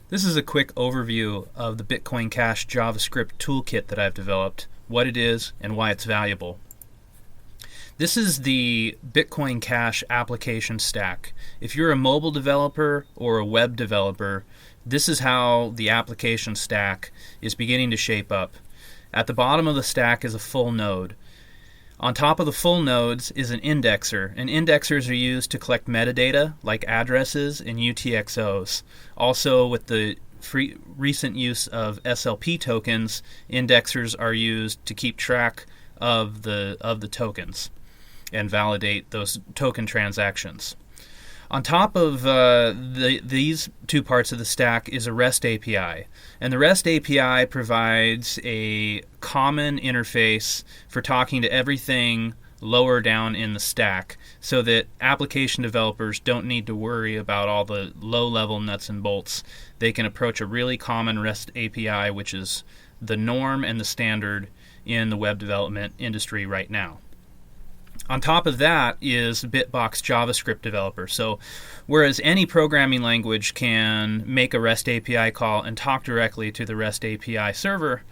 This is a quick overview of the Bitcoin Cash JavaScript toolkit that I've developed, what it is, and why it's valuable. This is the Bitcoin Cash application stack. If you're a mobile developer or a web developer, this is how the application stack is beginning to shape up. At the bottom of the stack is a full node. On top of the full nodes is an indexer, and indexers are used to collect metadata like addresses and UTXOs. Also, with the recent use of SLP tokens, indexers are used to keep track of the tokens and validate those token transactions. On top of these two parts of the stack is a REST API. And the REST API provides a common interface for talking to everything lower down in the stack so that application developers don't need to worry about all the low-level nuts and bolts. They can approach a really common REST API, which is the norm and the standard in the web development industry right now. On top of that is Bitbox JavaScript Developer. So whereas any programming language can make a REST API call and talk directly to the REST API server,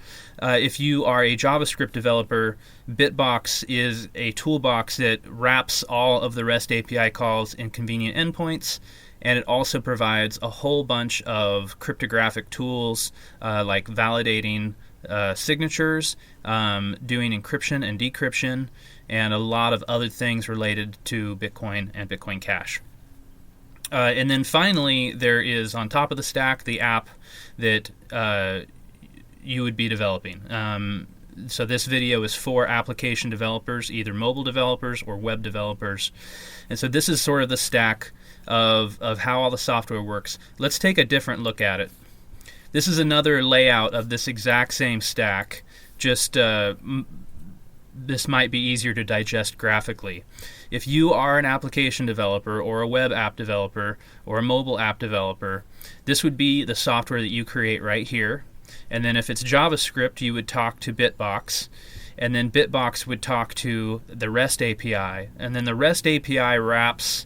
if you are a JavaScript developer, Bitbox is a toolbox that wraps all of the REST API calls in convenient endpoints, and it also provides a whole bunch of cryptographic tools like validating signatures, doing encryption and decryption, and a lot of other things related to Bitcoin and Bitcoin Cash. And then finally, there is on top of the stack the app that you would be developing. So this video is for application developers, either mobile developers or web developers. And so this is sort of the stack of how all the software works. Let's take a different look at it. This is another layout of this exact same stack, just this might be easier to digest graphically. If you are an application developer or a web app developer or a mobile app developer, this would be the software that you create right here. And then if it's JavaScript, you would talk to Bitbox. And then Bitbox would talk to the REST API. And then the REST API wraps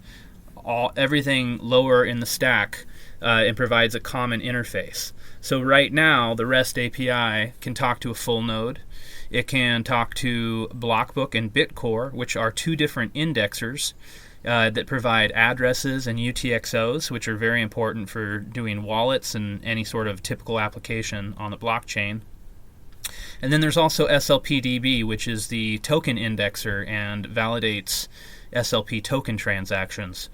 everything lower in the stack and provides a common interface. So right now, the REST API can talk to a full node. It can talk to Blockbook and Bitcore, which are two different indexers that provide addresses and UTXOs, which are very important for doing wallets and any sort of typical application on the blockchain. And then there's also SLPDB, which is the token indexer and validates SLP token transactions.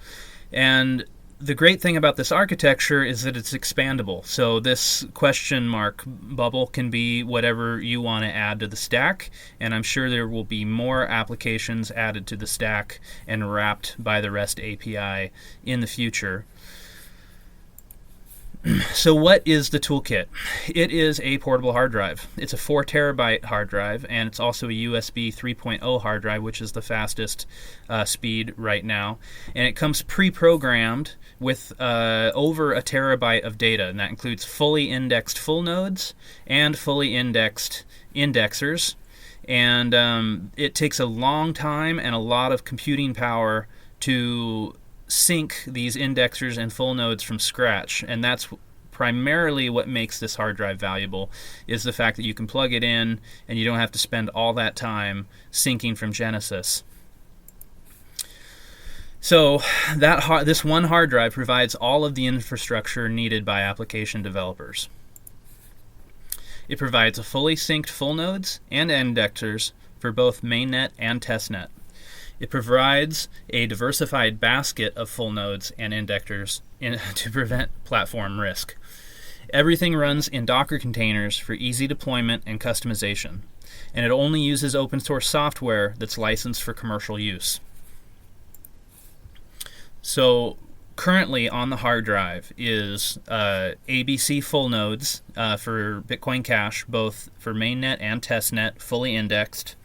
And the great thing about this architecture is that it's expandable. So this question mark bubble can be whatever you want to add to the stack, and I'm sure there will be more applications added to the stack and wrapped by the REST API in the future. So what is the toolkit? It is a portable hard drive. It's a 4 terabyte hard drive, and it's also a USB 3.0 hard drive, which is the fastest speed right now. And it comes pre-programmed with over a terabyte of data, and that includes fully indexed full nodes and fully indexed indexers. And it takes a long time and a lot of computing power to sync these indexers and full nodes from scratch, and that's primarily what makes this hard drive valuable, is the fact that you can plug it in and you don't have to spend all that time syncing from Genesis. So this one hard drive provides all of the infrastructure needed by application developers. It provides a fully synced full nodes and indexers for both mainnet and testnet. It provides a diversified basket of full nodes and indexers to prevent platform risk. Everything runs in Docker containers for easy deployment and customization, and it only uses open source software that's licensed for commercial use. So currently on the hard drive is ABC full nodes for Bitcoin Cash, both for mainnet and testnet, fully indexed,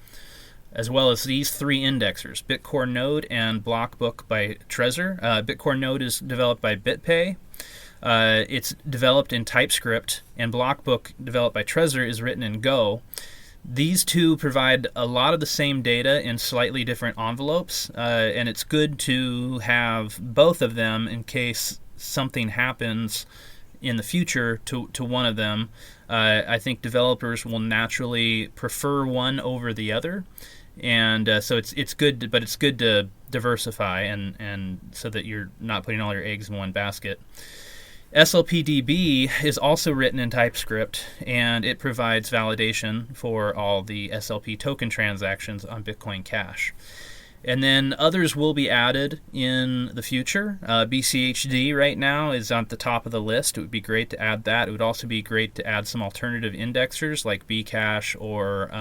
as well as these three indexers, Bitcore Node and Blockbook by Trezor. Bitcore Node is developed by BitPay. It's developed in TypeScript, and Blockbook, developed by Trezor, is written in Go. These two provide a lot of the same data in slightly different envelopes, and it's good to have both of them in case something happens in the future to one of them. I think developers will naturally prefer one over the other, and so it's good, but it's good to diversify and so that you're not putting all your eggs in one basket. SLPDB is also written in TypeScript, and it provides validation for all the SLP token transactions on Bitcoin Cash. And then others will be added in the future. BCHD right now is on the top of the list. It would be great to add that. It would also be great to add some alternative indexers like Bcash or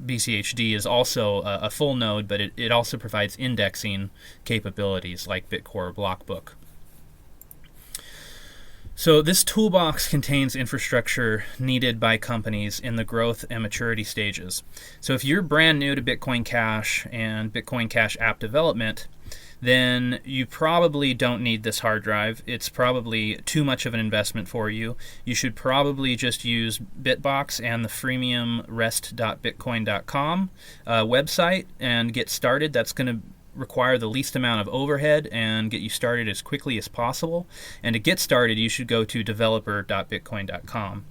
BCHD is also a full node, but it also provides indexing capabilities like Bitcore or Blockbook. So this toolbox contains infrastructure needed by companies in the growth and maturity stages. So if you're brand new to Bitcoin Cash and Bitcoin Cash app development, then you probably don't need this hard drive. It's probably too much of an investment for you. You should probably just use Bitbox and the freemium rest.bitcoin.com website and get started. That's going to require the least amount of overhead and get you started as quickly as possible. And to get started, you should go to developer.bitcoin.com.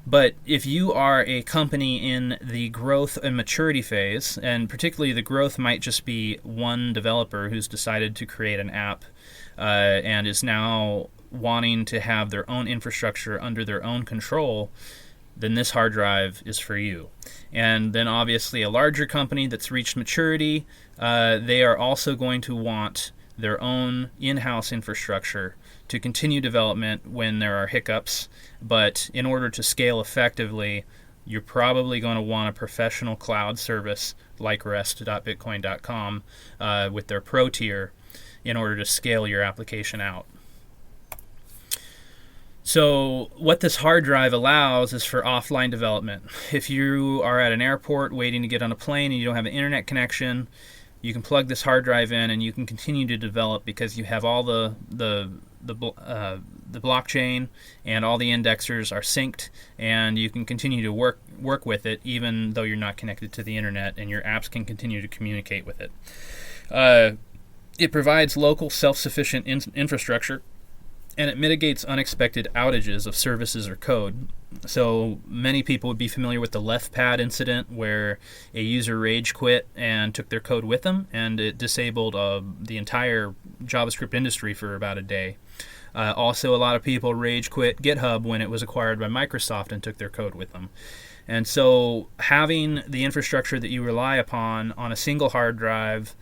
But if you are a company in the growth and maturity phase, and particularly the growth might just be one developer who's decided to create an app and is now wanting to have their own infrastructure under their own control, then this hard drive is for you. And then obviously a larger company that's reached maturity, they are also going to want their own in-house infrastructure to continue development when there are hiccups. But in order to scale effectively, you're probably going to want a professional cloud service like rest.bitcoin.com with their pro tier in order to scale your application out. So what this hard drive allows is for offline development. If you are at an airport waiting to get on a plane and you don't have an internet connection, you can plug this hard drive in and you can continue to develop because you have all the blockchain and all the indexers are synced, and you can continue to work with it even though you're not connected to the internet, and your apps can continue to communicate with it. It provides local self-sufficient infrastructure, and it mitigates unexpected outages of services or code. So many people would be familiar with the LeftPad incident where a user rage quit and took their code with them, and it disabled the entire JavaScript industry for about a day. Also, a lot of people rage quit GitHub when it was acquired by Microsoft and took their code with them. And so having the infrastructure that you rely upon on a single hard drive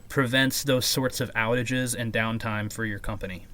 prevents those sorts of outages and downtime for your company.